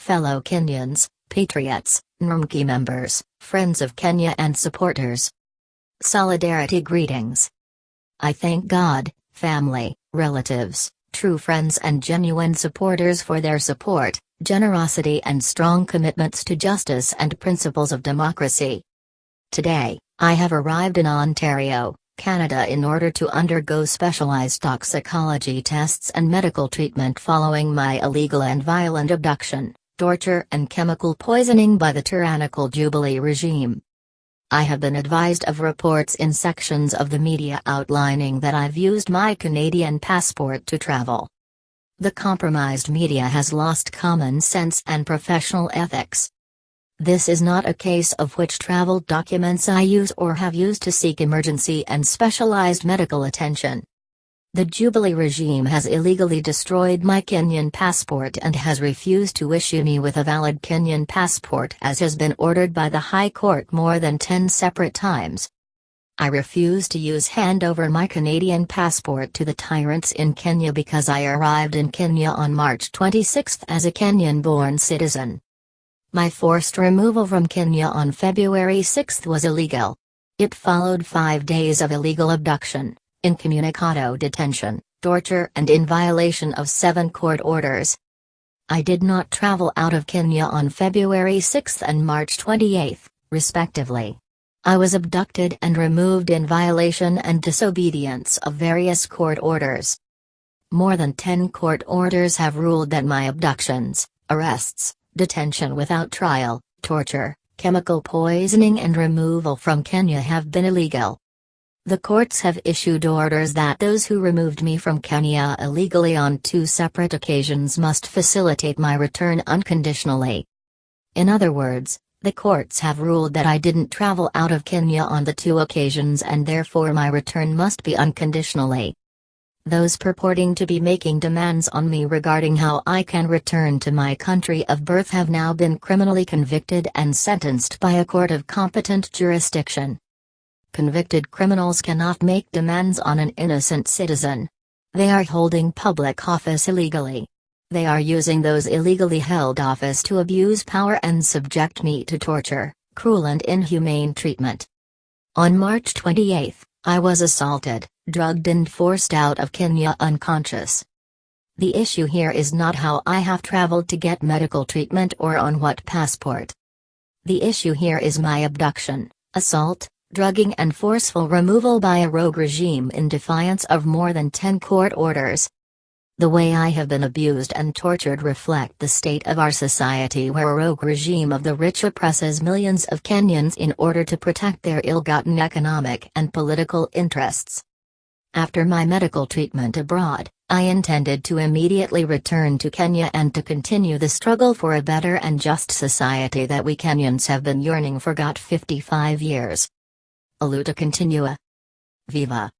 fellow Kenyans, patriots, NRMKe members, friends of Kenya and supporters. Solidarity greetings. I thank God, family, relatives, true friends and genuine supporters for their support, generosity and strong commitments to justice and principles of democracy. Today, I have arrived in Ontario, Canada in order to undergo specialized toxicology tests and medical treatment following my illegal and violent abduction, torture and chemical poisoning by the tyrannical Jubilee regime. I have been advised of reports in sections of the media outlining that I've used my Canadian passport to travel. The compromised media has lost common sense and professional ethics. This is not a case of which travel documents I use or have used to seek emergency and specialized medical attention. The Jubilee regime has illegally destroyed my Kenyan passport and has refused to issue me with a valid Kenyan passport as has been ordered by the High Court more than 10 separate times. I refuse to hand over my Canadian passport to the tyrants in Kenya because I arrived in Kenya on March 26 as a Kenyan-born citizen. My forced removal from Kenya on February 6 was illegal. It followed 5 days of illegal abduction, incommunicado detention, torture and in violation of 7 court orders. I did not travel out of Kenya on February 6 and March 28, respectively. I was abducted and removed in violation and disobedience of various court orders. More than 10 court orders have ruled that my abductions, arrests, detention without trial, torture, chemical poisoning and removal from Kenya have been illegal. The courts have issued orders that those who removed me from Kenya illegally on 2 separate occasions must facilitate my return unconditionally. In other words, the courts have ruled that I didn't travel out of Kenya on the 2 occasions and therefore my return must be unconditionally. Those purporting to be making demands on me regarding how I can return to my country of birth have now been criminally convicted and sentenced by a court of competent jurisdiction. Convicted criminals cannot make demands on an innocent citizen. They are holding public office illegally. They are using those illegally held office to abuse power and subject me to torture, cruel and inhumane treatment. On March 28, I was assaulted, drugged and forced out of Kenya unconscious. The issue here is not how I have traveled to get medical treatment or on what passport. The issue here is my abduction, assault, drugging and forceful removal by a rogue regime in defiance of more than 10 court orders. The way I have been abused and tortured reflect the state of our society where a rogue regime of the rich oppresses millions of Kenyans in order to protect their ill-gotten economic and political interests. After my medical treatment abroad, I intended to immediately return to Kenya and to continue the struggle for a better and just society that we Kenyans have been yearning for 55 years. A luta continua. Viva!